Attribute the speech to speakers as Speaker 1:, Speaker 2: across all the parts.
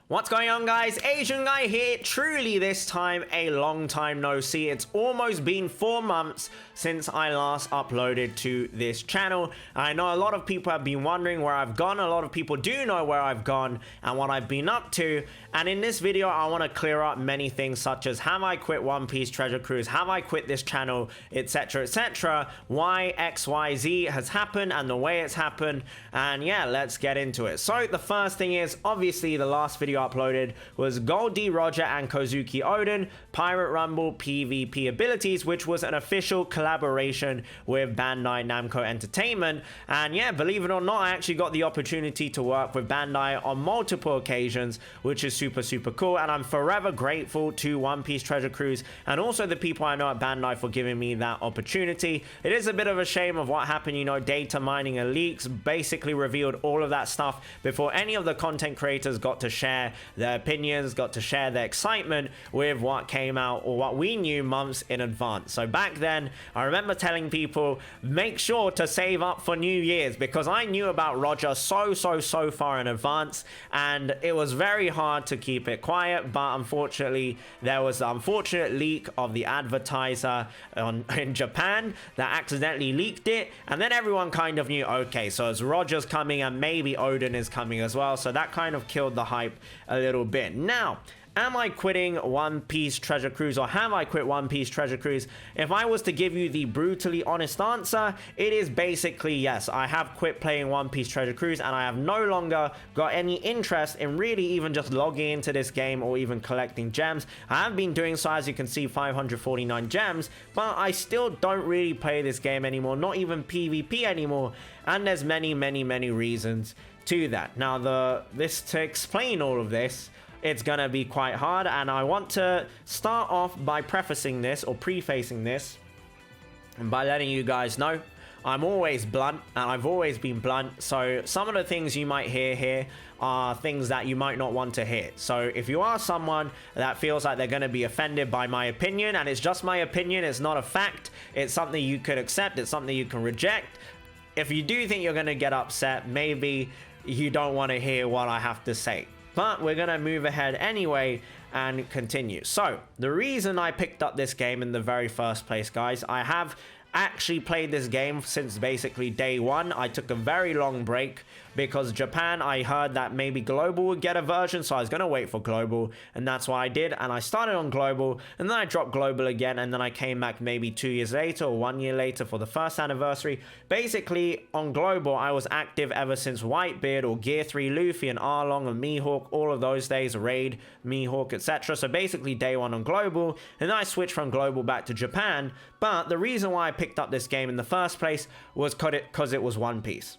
Speaker 1: What's going on, guys? Asian Guy here. Truly this time a long time no see. It's almost been 4 months since I last uploaded to this channel. I know a lot of people have been wondering where I've gone. A lot of people do know where I've gone and what I've been up to. And in this video, I want to clear up many things such as have I quit One Piece Treasure Cruise? Have I quit this channel? Etc, etc. Why XYZ has happened and the way it's happened. And yeah, let's get into it. So the first thing is, obviously the last video uploaded was Gold D. Roger and Kozuki Oden Pirate Rumble PvP abilities, which was an official collaboration with Bandai Namco Entertainment. And yeah, believe it or not, I actually got the opportunity to work with Bandai on multiple occasions, which is super cool, and I'm forever grateful to One Piece Treasure Cruise and also the people I know at Bandai for giving me that opportunity. It is a bit of a shame of what happened, you know, data mining and leaks basically revealed all of that stuff before any of the content creators got to share their opinions, got to share their excitement with what came out or what we knew months in advance. So back then, I remember telling people, make sure to save up for New Year's, because I knew about Roger so far in advance, and it was very hard to keep it quiet. But unfortunately, there was the unfortunate leak of the advertiser in Japan that accidentally leaked it, and then everyone kind of knew, okay, so it's Roger's coming and maybe Oden is coming as well. So that kind of killed the hype a little bit. Now, am I quitting One Piece Treasure Cruise, or have I quit One Piece Treasure Cruise? If I was to give you the brutally honest answer, it is basically yes. I have quit playing One Piece Treasure Cruise, and I have no longer got any interest in really even just logging into this game or even collecting gems. I have been doing so, as you can see, 549 gems, but I still don't really play this game anymore, not even PvP anymore, and there's many reasons to that. Now, to explain all of this, it's gonna be quite hard, and I want to start off by prefacing this or prefacing this by letting you guys know I'm always blunt, and I've always been blunt. So some of the things you might hear here are things that you might not want to hear. So if you are someone that feels like they're going to be offended by my opinion, and it's just my opinion, it's not a fact, it's something you could accept, it's something you can reject. If you do think you're going to get upset, maybe you don't want to hear what I have to say. But we're going to move ahead anyway and continue. So the reason I picked up this game in the very first place, guys, I have actually played this game since basically day one. I took a very long break because Japan, I heard that maybe Global would get a version, so I was going to wait for Global, and that's what I did. And I started on Global, and then I dropped Global again, and then I came back maybe 2 years later or 1 year later for the first anniversary. Basically, on Global, I was active ever since Whitebeard or Gear 3 Luffy and Arlong and Mihawk, all of those days, Raid, Mihawk, etc. So basically day one on Global, and then I switched from Global back to Japan. But the reason why I picked up this game in the first place was because it was One Piece.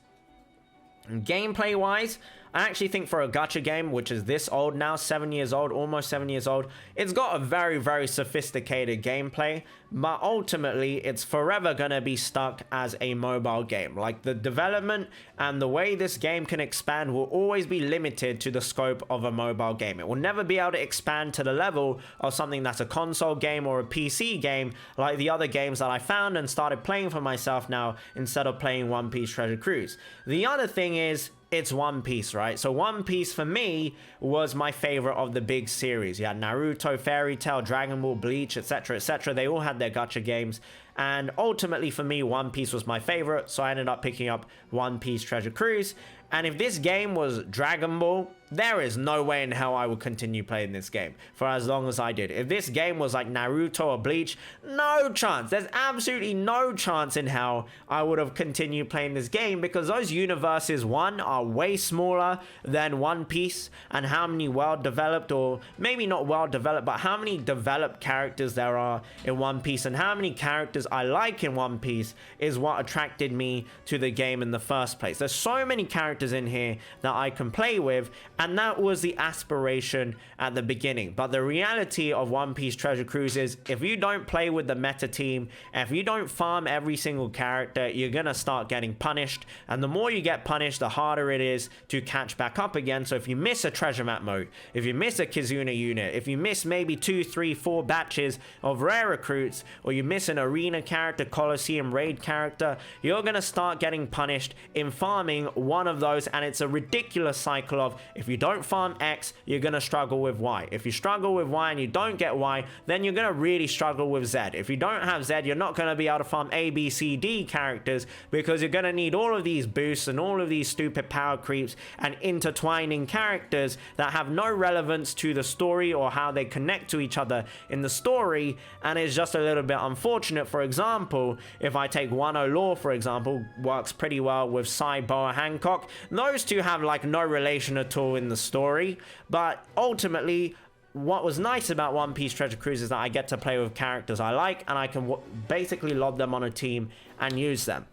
Speaker 1: Gameplay wise, I actually think for a gacha game, which is this old now, 7 years old, almost 7 years old, it's got a very sophisticated gameplay, but ultimately it's forever gonna be stuck as a mobile game. Like, the development and the way this game can expand will always be limited to the scope of a mobile game. It will never be able to expand to the level of something that's a console game or a PC game like the other games that I found and started playing for myself now instead of playing One Piece Treasure Cruise. The other thing is, it's One Piece, right? So One Piece for me was my favorite of the big series. You had Naruto, Fairy Tail, Dragon Ball, Bleach, etc, etc. They all had their gacha games, and ultimately for me, One Piece was my favorite, so I ended up picking up One Piece Treasure Cruise. And if this game was Dragon Ball, there is no way in hell I would continue playing this game for as long as I did. If this game was like Naruto or Bleach, no chance. There's absolutely no chance in hell I would have continued playing this game, because those universes, one, are way smaller than One Piece, and how many well-developed, or maybe not well-developed, but how many developed characters there are in One Piece, and how many characters I like in One Piece is what attracted me to the game in the first place. There's so many characters in here that I can play with, and that was the aspiration at the beginning. But the reality of One Piece Treasure Cruise is, if you don't play with the meta team, if you don't farm every single character, you're gonna start getting punished, and the more you get punished, the harder it is to catch back up again. So if you miss a treasure map mode, if you miss a Kizuna unit, if you miss maybe 2, 3, 4 batches of rare recruits, or you miss an arena character, Colosseum raid character, you're gonna start getting punished in farming one of those. And it's a ridiculous cycle of, if you don't farm X, you're going to struggle with Y. If you struggle with Y and you don't get Y, then you're going to really struggle with Z. If you don't have Z, you're not going to be able to farm A, B, C, D characters, because you're going to need all of these boosts and all of these stupid power creeps and intertwining characters that have no relevance to the story or how they connect to each other in the story, and it's just a little bit unfortunate. For example, if I take Wano Law, for example, works pretty well with Boa Hancock. Those two have like no relation at all in the story, but ultimately what was nice about One Piece Treasure Cruise is that I get to play with characters I like, and I can basically lob them on a team and use them.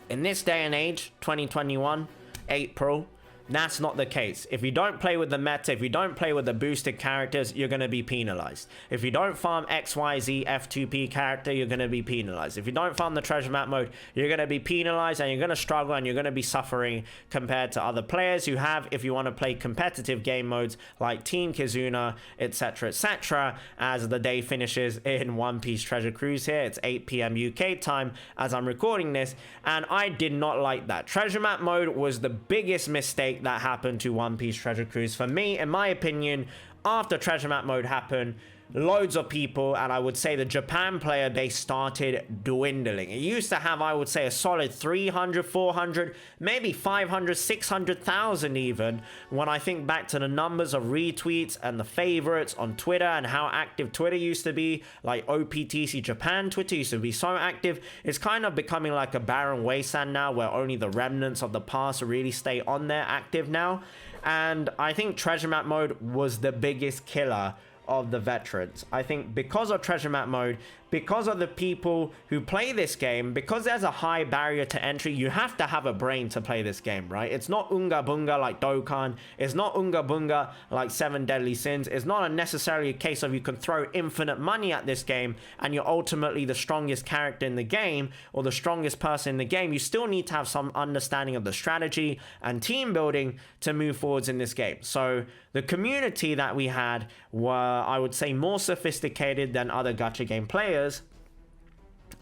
Speaker 1: In this day and age, 2021, April, that's not the case. If you don't play with the meta, if you don't play with the boosted characters, you're going to be penalized. If you don't farm XYZ F2P character, you're going to be penalized. If you don't farm the treasure map mode, you're going to be penalized, and you're going to struggle, and you're going to be suffering compared to other players who have, if you want to play competitive game modes like Team Kizuna, etc., as the day finishes in One Piece Treasure Cruise here. It's 8 p.m. UK time as I'm recording this, and I did not like that. Treasure map mode was the biggest mistake that happened to One Piece Treasure Cruise for me. In my opinion, after treasure map mode happened, loads of people, and I would say the Japan player base, started dwindling. It used to have, I would say, a solid 300, 400, maybe 500, 600,000 even, when I think back to the numbers of retweets and the favorites on Twitter and how active Twitter used to be. Like OPTC Japan Twitter used to be so active. It's kind of becoming like a barren wasteland now, where only the remnants of the past really stay on there active now. And I think treasure map mode was the biggest killer of the veterans. I think because of treasure map mode, because of the people who play this game, because there's a high barrier to entry, you have to have a brain to play this game, right? It's not Unga Bunga like Dokkan. It's not Unga Bunga like Seven Deadly Sins. It's not necessarily a case of you can throw infinite money at this game and you're ultimately the strongest character in the game or the strongest person in the game. You still need to have some understanding of the strategy and team building to move forwards in this game. So the community that we had were, I would say, more sophisticated than other gacha game players.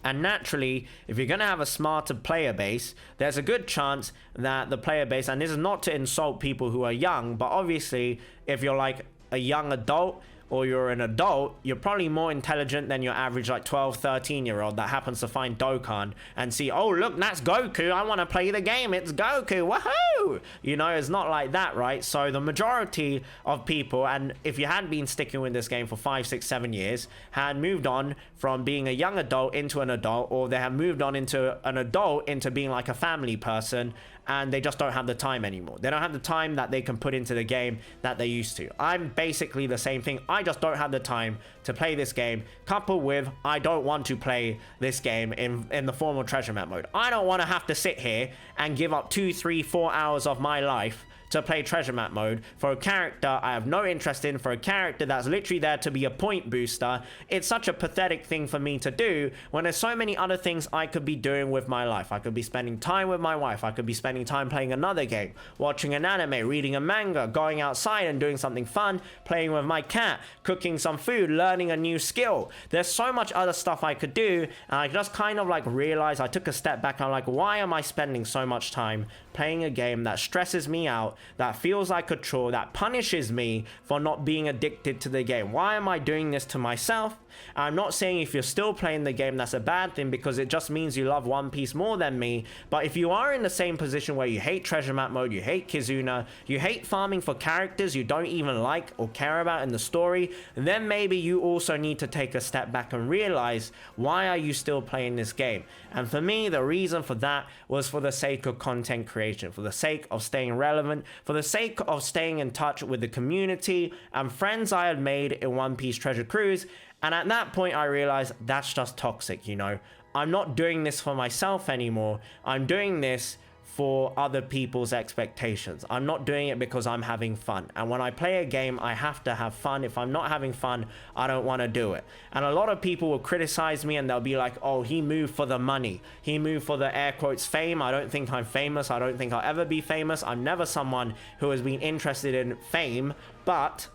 Speaker 1: And naturally, if you're going to have a smarter player base, there's a good chance that the player base, and this is not to insult people who are young, but obviously if you're like a young adult or you're an adult, you're probably more intelligent than your average like 12, 13-year-old that happens to find Dokkan and see, oh, look, that's Goku. I want to play the game. It's Goku. Woohoo! You know, it's not like that, right? So the majority of people, and if you hadn't been sticking with this game for 5, 6, 7 years, had moved on from being a young adult into an adult, or they have moved on into an adult into being like a family person, and they just don't have the time anymore. They don't have the time that they can put into the game that they used to. I'm basically the same thing. I just don't have the time to play this game, coupled with I don't want to play this game in the formal treasure map mode. I don't want to have to sit here and give up 2, 3, 4 hours of my life to play treasure map mode for a character I have no interest in, for a character that's literally there to be a point booster. It's such a pathetic thing for me to do when there's so many other things I could be doing with my life. I could be spending time with my wife. I could be spending time playing another game, watching an anime, reading a manga, going outside and doing something fun, playing with my cat, cooking some food, learning a new skill. There's so much other stuff I could do, and I just kind of like realized, I took a step back, I'm like, why am I spending so much time playing a game that stresses me out, that feels like a chore, that punishes me for not being addicted to the game? Why am I doing this to myself? I'm not saying if you're still playing the game that's a bad thing, because it just means you love One Piece more than me. But if you are in the same position where you hate treasure map mode, you hate Kizuna, you hate farming for characters you don't even like or care about in the story, then maybe you also need to take a step back and realize, why are you still playing this game? And for me, the reason for that was for the sake of content creation, for the sake of staying relevant, for the sake of staying in touch with the community and friends I had made in One Piece Treasure Cruise. And at that point, I realized that's just toxic, you know? I'm not doing this for myself anymore. I'm doing this for other people's expectations. I'm not doing it because I'm having fun. And when I play a game, I have to have fun. If I'm not having fun, I don't want to do it. And a lot of people will criticize me and they'll be like, oh, he moved for the money. He moved for the air quotes fame. I don't think I'm famous. I don't think I'll ever be famous. I'm never someone who has been interested in fame. But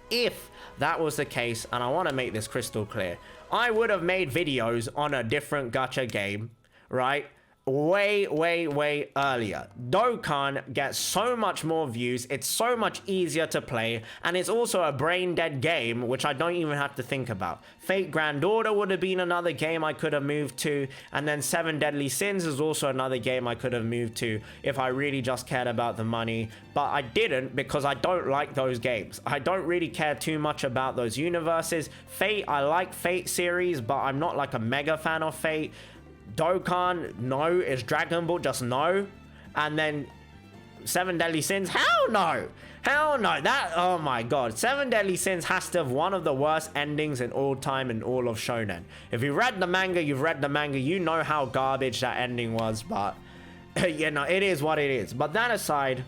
Speaker 1: if that was the case, and I want to make this crystal clear, I would have made videos on a different gacha game, right? way earlier. Dokkan gets so much more views, it's so much easier to play, and it's also a brain dead game, which I don't even have to think about. Fate Grand Order would have been another game I could have moved to, and then Seven Deadly Sins is also another game I could have moved to if I really just cared about the money, but I didn't because I don't like those games. I don't really care too much about those universes. Fate, I like Fate series, but I'm not like a mega fan of Fate. Dokkan, no. Is Dragon Ball just no? And then Seven Deadly Sins, hell no. Hell no. That, oh my god. Seven Deadly Sins has to have one of the worst endings in all time in all of shonen. If you read the manga, you've read the manga, you know how garbage that ending was, but you know, it is what it is. But that aside,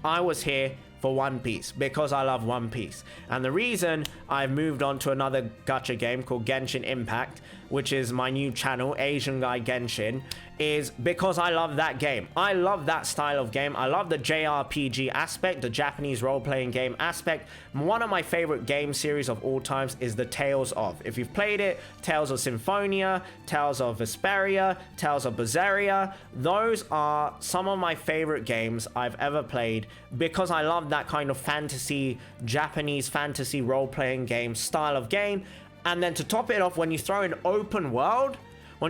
Speaker 1: I was here for One Piece because I love One Piece. And the reason I've moved on to another gacha game called Genshin Impact, which is my new channel, Asian Guy Genshin, is because I love that game. I love that style of game. I love the JRPG aspect, the Japanese role-playing game aspect. One of my favorite game series of all times is the Tales of. If you've played it, Tales of Symphonia, Tales of Vesperia, Tales of Berseria, those are some of my favorite games I've ever played because I love that kind of fantasy, Japanese fantasy role-playing game style of game. And then to top it off, when you throw an open world, like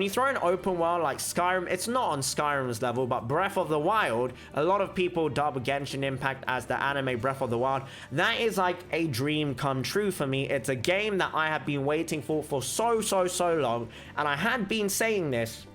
Speaker 1: Skyrim, it's not on Skyrim's level, but Breath of the Wild, a lot of people dub Genshin Impact as the anime Breath of the Wild. That is like a dream come true for me. It's a game that I have been waiting for so long, and I had been saying this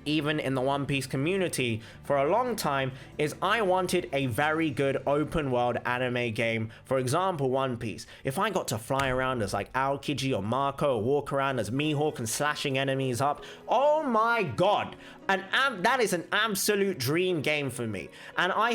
Speaker 1: even in the One Piece community for a long time, is I wanted a very good open world anime game. For example, One Piece. If I got to fly around as like Aokiji or Marco, or walk around as Mihawk and slashing enemies up, oh my god, that is an absolute dream game for me. And I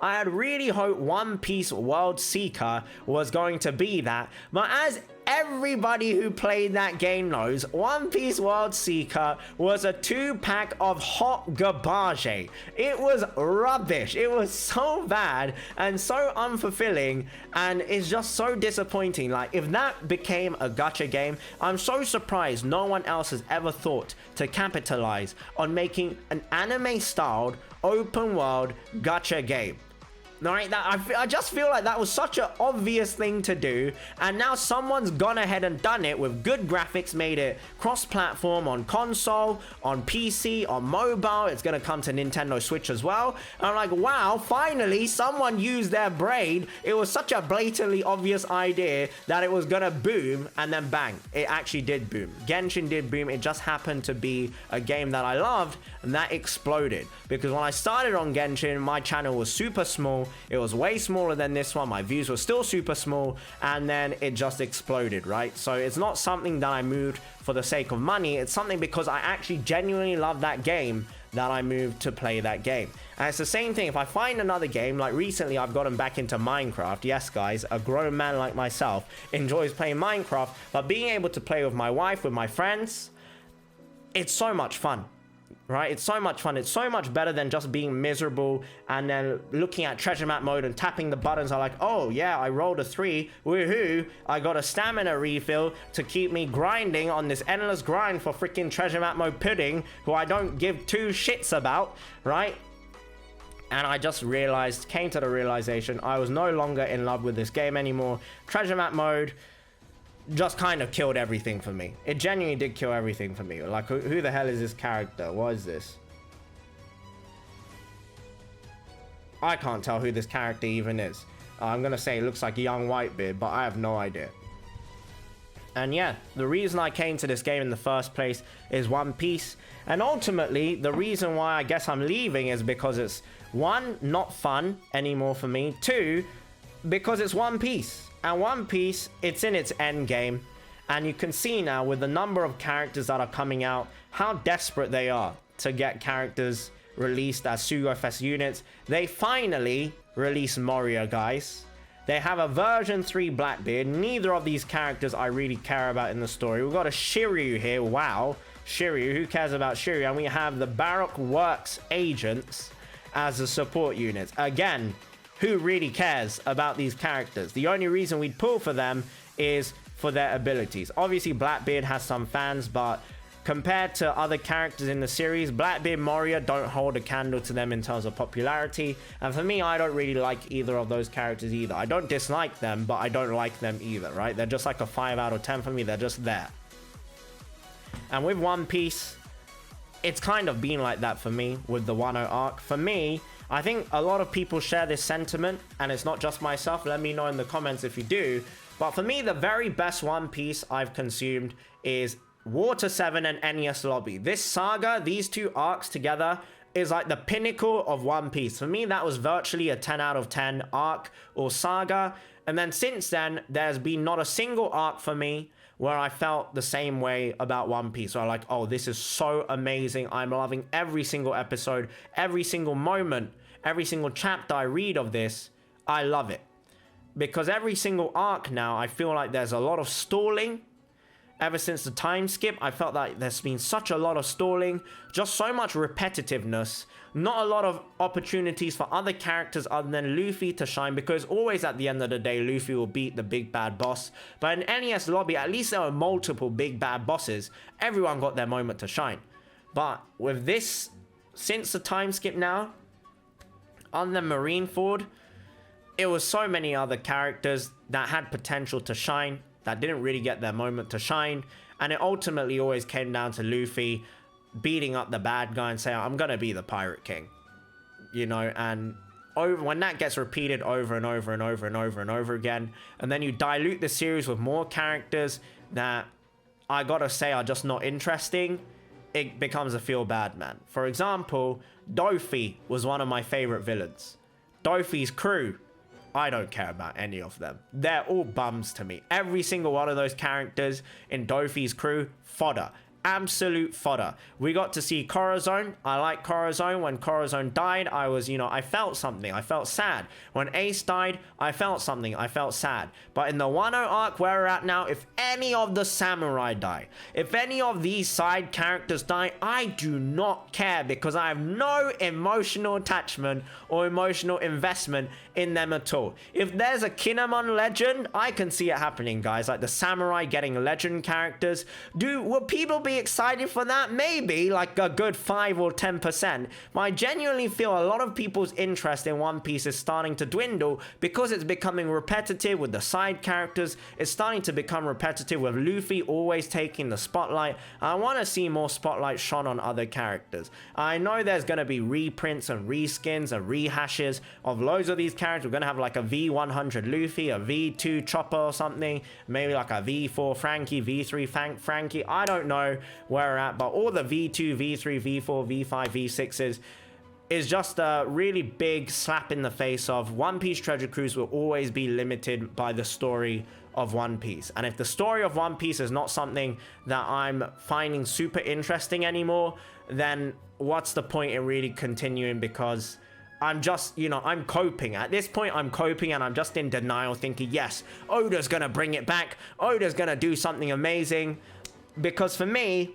Speaker 1: had really hoped One Piece World Seeker was going to be that, but as everybody who played that game knows, One Piece World Seeker was a 2-pack of hot garbage. It was rubbish. It was so bad and so unfulfilling, and it's just so disappointing. Like, if that became a gacha game, I'm so surprised no one else has ever thought to capitalize on making an anime-styled open world gacha game. Right, I just feel like that was such an obvious thing to do, and now someone's gone ahead and done it with good graphics, made it cross-platform on console, on PC, on mobile. It's gonna come to Nintendo Switch as well. And I'm like, wow, finally someone used their brain. It was such a blatantly obvious idea that it was gonna boom, and then bang, it actually did boom. Genshin did boom. It just happened to be a game that I loved, and that exploded. Because when I started on Genshin, my channel was super small. It was way smaller than this one. My views were still super small, and then it just exploded, right? So it's not something that I moved for the sake of money. It's something because I actually genuinely love that game that I moved to play that game. And it's the same thing if I find another game. Like recently I've gotten back into Minecraft. Yes guys, a grown man like myself enjoys playing Minecraft, but being able to play with my wife, with my friends, it's so much fun. Right, it's so much fun. It's so much better than just being miserable and then looking at treasure map mode and tapping the buttons. I'm like, oh yeah, I rolled a 3, woohoo, I got a stamina refill to keep me grinding on this endless grind for freaking treasure map mode pudding, who I don't give 2 shits about, right? And I just came to the realization I was no longer in love with this game anymore. Treasure map mode just kind of killed everything for me. It genuinely did kill everything for me. Like, who the hell is this character? What is this? I can't tell who this character even is. I'm gonna say it looks like a young Whitebeard, but I have no idea. And yeah, the reason I came to this game in the first place is One Piece. And ultimately, the reason why I guess I'm leaving is because it's, 1, not fun anymore for me. 2, because it's One Piece. And One Piece, it's in its end game, and you can see now with the number of characters that are coming out how desperate they are to get characters released as sugo-fest units. They finally released Moria, guys. They have a version 3 Blackbeard. Neither of these characters I really care about in the story. We've got a Shiryu here. Wow, Shiryu, who cares about Shiryu? And we have the Baroque Works agents as the support units. Again, who really cares about these characters? The only reason we'd pull for them is for their abilities. Obviously, Blackbeard has some fans, but compared to other characters in the series, Blackbeard, Moria don't hold a candle to them in terms of popularity. And for me, I don't really like either of those characters either. I don't dislike them, but I don't like them either, right? They're just like a 5 out of 10 for me. They're just there. And with One Piece, it's kind of been like that for me with the Wano arc. For me, I think a lot of people share this sentiment, and it's not just myself. Let me know in the comments if you do. But for me, the very best One Piece I've consumed is Water 7 and NES Lobby. This saga, these two arcs together, is like the pinnacle of One Piece. For me, that was virtually a 10 out of 10 arc or saga. And then since then, there's been not a single arc for me where I felt the same way about One Piece. Where I'm like, oh, this is so amazing. I'm loving every single episode, every single moment, every single chapter I read of this. I love it. Because every single arc now, I feel like there's a lot of stalling. Ever since the time skip, I felt like there's been such a lot of stalling, just so much repetitiveness, not a lot of opportunities for other characters other than Luffy to shine, because always at the end of the day, Luffy will beat the big bad boss. But in NES Lobby, at least there were multiple big bad bosses. Everyone got their moment to shine. But with this, since the time skip now, other than Marineford, it was so many other characters that had potential to shine that didn't really get their moment to shine. And it ultimately always came down to Luffy beating up the bad guy and saying, I'm gonna be the Pirate King. You know, and when that gets repeated over and over and over and over and over again, and then you dilute the series with more characters that I gotta say are just not interesting, it becomes a feel bad man. For example, Dofi was one of my favorite villains. Dofi's crew, I don't care about any of them. They're all bums to me. Every single one of those characters in Dofi's crew, fodder. Absolute fodder. We got to see Corazon. I like Corazon. When Corazon died, I was, you know, I felt something. I felt sad. When Ace died, I felt something. I felt sad. But in the Wano arc where we're at now, if any of the samurai die, if any of these side characters die, I do not care, because I have no emotional attachment or emotional investment in them at all. If there's a Kinemon legend, I can see it happening, guys. Like the samurai getting legend characters. Will people be excited for that? Maybe, like a good 5 or 10%. But I genuinely feel a lot of people's interest in One Piece is starting to dwindle because it's becoming repetitive with the side characters. It's starting to become repetitive with Luffy always taking the spotlight. I want to see more spotlight shone on other characters. I know there's going to be reprints and reskins and rehashes of loads of these characters. We're going to have like a V100 Luffy, a V2 Chopper or something, maybe like a V4 Frankie, V3 Frankie. I don't know where we're at, but all the V2, V3, V4, V5, V6s is just a really big slap in the face of One Piece Treasure Cruise will always be limited by the story of One Piece. And if the story of One Piece is not something that I'm finding super interesting anymore, then what's the point in really continuing? Because I'm just, you know, I'm coping. At this point, I'm coping and I'm just in denial thinking, yes, Oda's gonna bring it back. Oda's gonna do something amazing. Because for me,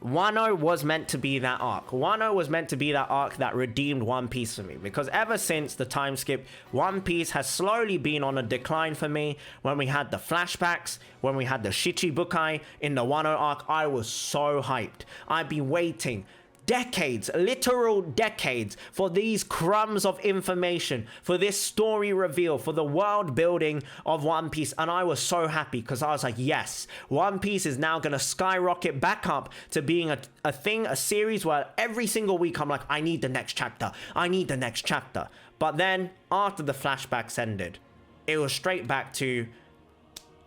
Speaker 1: Wano was meant to be that arc. Wano was meant to be that arc that redeemed One Piece for me. Because ever since the time skip, One Piece has slowly been on a decline for me. When we had the flashbacks, when we had the Shichibukai in the Wano arc, I was so hyped. I've been waiting decades, literal decades, for these crumbs of information, for this story reveal, for the world building of One Piece. And I was so happy because I was like, yes, One Piece is now going to skyrocket back up to being a series where every single week I'm like, I need the next chapter. I need the next chapter. But then after the flashbacks ended, it was straight back to,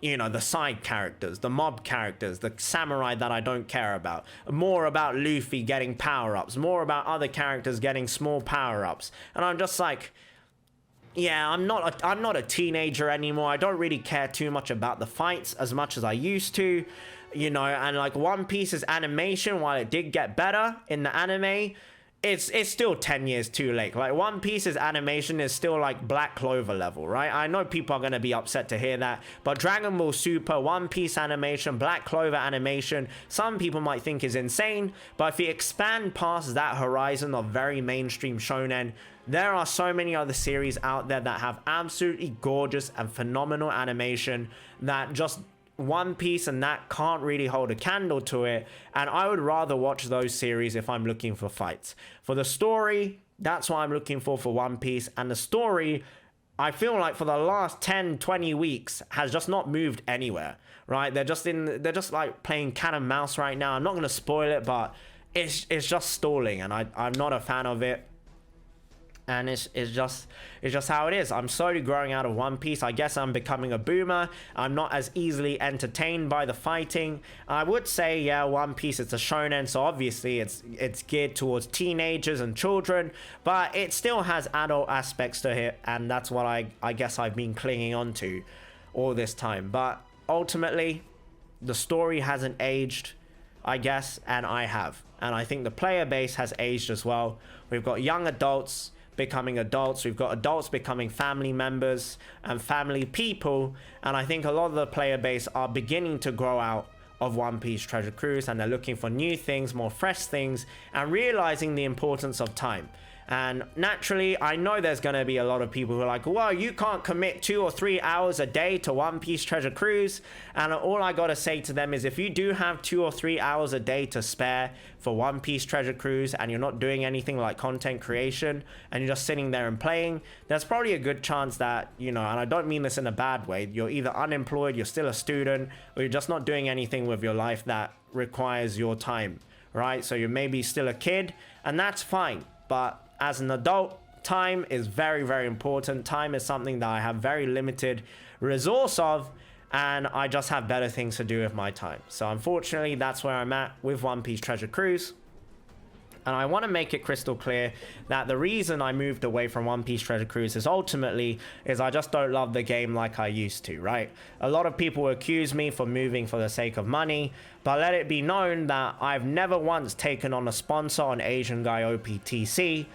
Speaker 1: you know, the side characters, the mob characters, the samurai that I don't care about. More about Luffy getting power-ups, more about other characters getting small power-ups. And I'm just like, yeah, I'm not a teenager anymore. I don't really care too much about the fights as much as I used to, you know. And like One Piece's animation, while it did get better in the anime, it's still 10 years too late. Like One Piece's animation is still like Black Clover level, right? I know people are going to be upset to hear that, but Dragon Ball Super, One Piece animation, Black Clover animation, some people might think is insane. But if you expand past that horizon of very mainstream shonen, there are so many other series out there that have absolutely gorgeous and phenomenal animation that just One Piece and that can't really hold a candle to it, and I would rather watch those series if I'm looking for fights. For the story, that's what I'm looking for One Piece, and the story, I feel like for the last 10-20 weeks has just not moved anywhere, right? They're just like playing cat and mouse right now. I'm not going to spoil it, but it's just stalling, and I'm not a fan of it. And it's just how it is. I'm slowly growing out of One Piece. I guess I'm becoming a boomer. I'm not as easily entertained by the fighting. I would say, yeah, One Piece, it's a shonen, so obviously it's geared towards teenagers and children, but it still has adult aspects to it, and that's what I guess I've been clinging on to all this time. But ultimately, the story hasn't aged, I guess, and I have. And I think the player base has aged as well. We've got young adults becoming adults, we've got adults becoming family members and family people, and I think a lot of the player base are beginning to grow out of One Piece Treasure Cruise, and they're looking for new things, more fresh things, and realizing the importance of time. And naturally, I know there's going to be a lot of people who are like, well, you can't commit 2 or 3 hours a day to One Piece Treasure Cruise. And all I got to say to them is, if you do have 2 or 3 hours a day to spare for One Piece Treasure Cruise, and you're not doing anything like content creation, and you're just sitting there and playing, there's probably a good chance that, you know, and I don't mean this in a bad way, you're either unemployed, you're still a student, or you're just not doing anything with your life that requires your time, right? So you're maybe still a kid, and that's fine. But as an adult, time is very, very important. Time is something that I have very limited resource of, and I just have better things to do with my time. So unfortunately, that's where I'm at with One Piece Treasure Cruise. And I want to make it crystal clear that the reason I moved away from One Piece Treasure Cruise is I just don't love the game like I used to, right? A lot of people accuse me for moving for the sake of money, but let it be known that I've never once taken on a sponsor on Asian Guy OPTC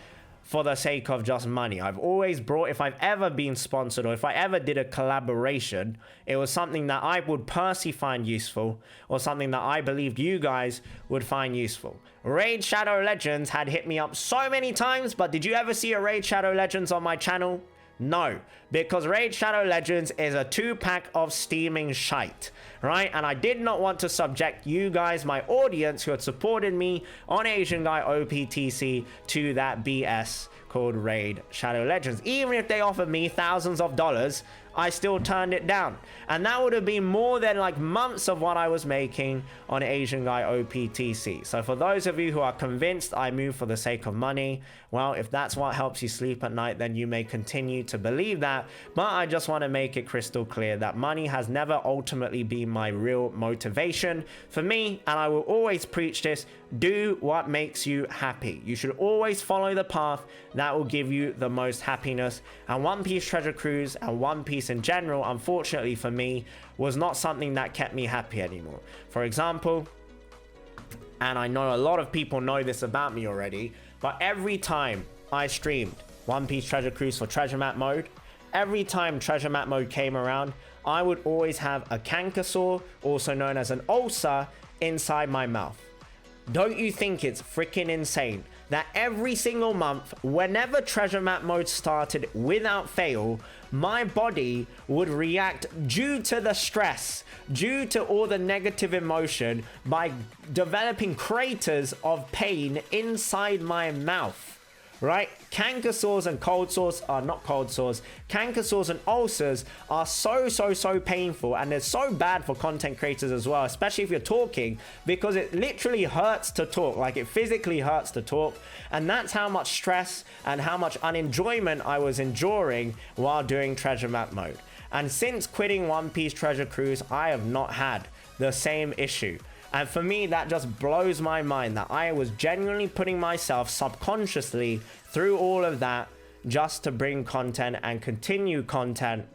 Speaker 1: for the sake of just money. I've always brought, if I've ever been sponsored or if I ever did a collaboration, it was something that I would personally find useful or something that I believed you guys would find useful. Raid Shadow Legends had hit me up so many times, but did you ever see a Raid Shadow Legends on my channel? No, because Raid Shadow Legends is a 2-pack of steaming shite, right? And I did not want to subject you guys, my audience who had supported me on Asian Guy OPTC, to that BS called Raid Shadow Legends. Even if they offered me thousands of dollars, I still turned it down. And that would have been more than like months of what I was making on Asian Guy OPTC. So for those of you who are convinced I move for the sake of money, well, if that's what helps you sleep at night, then you may continue to believe that. But I just want to make it crystal clear that money has never ultimately been my real motivation for me. And I will always preach this: do what makes you happy. You should always follow the path that will give you the most happiness. And One Piece Treasure Cruise and One Piece in general, unfortunately for me, was not something that kept me happy anymore. For example, and I know a lot of people know this about me already, but every time I streamed One Piece Treasure Cruise for Treasure Map mode, every time Treasure Map mode came around, I would always have a canker sore, also known as an ulcer, inside my mouth. Don't you think it's freaking insane that every single month, whenever Treasure Map mode started without fail, my body would react due to the stress, due to all the negative emotion, by developing craters of pain inside my mouth, right? Canker sores and cold sores are not cold sores. Canker sores and ulcers are so painful, and they're so bad for content creators as well, especially if you're talking, because it literally hurts to talk. Like, it physically hurts to talk, and that's how much stress and how much unenjoyment I was enduring while doing Treasure Map mode. And since quitting One Piece Treasure Cruise, I have not had the same issue. And for me, that just blows my mind that I was genuinely putting myself subconsciously through all of that just to bring content and continue content.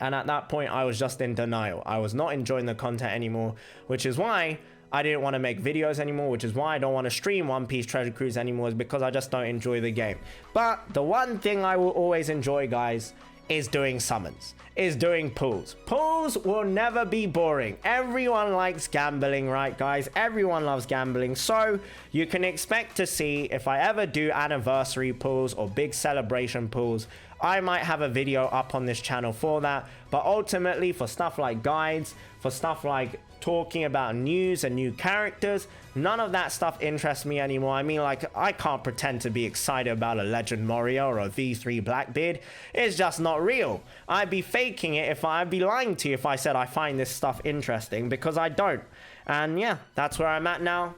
Speaker 1: And at that point, I was just in denial. I was not enjoying the content anymore, which is why I didn't want to make videos anymore, which is why I don't want to stream One Piece Treasure Cruise anymore, is because I just don't enjoy the game. But the one thing I will always enjoy, guys, is doing summons, is doing pulls. Pulls will never be boring. Everyone likes gambling, right, guys? Everyone loves gambling. So you can expect to see, if I ever do anniversary pulls or big celebration pulls, I might have a video up on this channel for that. But ultimately, for stuff like guides, for stuff like talking about news and new characters, none of that stuff interests me anymore. I mean, like, I can't pretend to be excited about a Legend Moria or a V3 Blackbeard. It's just not real. I'd be faking it if I'd be lying to you if I said I find this stuff interesting, because I don't. And yeah, that's where I'm at now.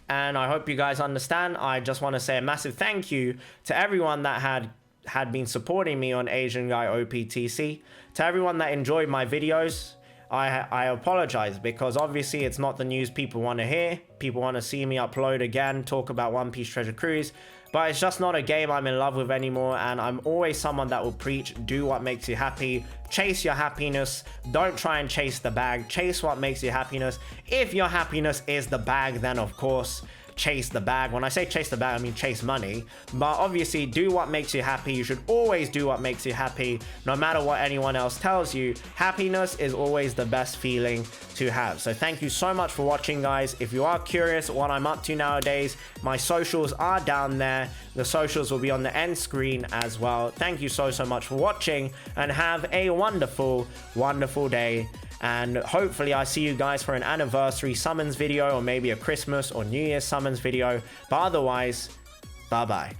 Speaker 1: And I hope you guys understand. I just want to say a massive thank you to everyone that had been supporting me on Asian Guy OPTC. To everyone that enjoyed my videos, I apologize, because obviously it's not the news people want to hear. People want to see me upload again, talk about One Piece Treasure Cruise, but it's just not a game I'm in love with anymore. And I'm always someone that will preach, do what makes you happy, chase your happiness, don't try and chase the bag, chase what makes you happiness. If your happiness is the bag, then of course chase the bag. When I say chase the bag, I mean chase money. But obviously, do what makes you happy. You should always do what makes you happy, no matter what anyone else tells you. Happiness is always the best feeling to have. So thank you so much for watching, guys. If you are curious what I'm up to nowadays, my socials are down there. The socials will be on the end screen as well. Thank you so much for watching, and have a wonderful day. And hopefully I see you guys for an anniversary summons video, or maybe a Christmas or New Year's summons video. But otherwise, bye bye.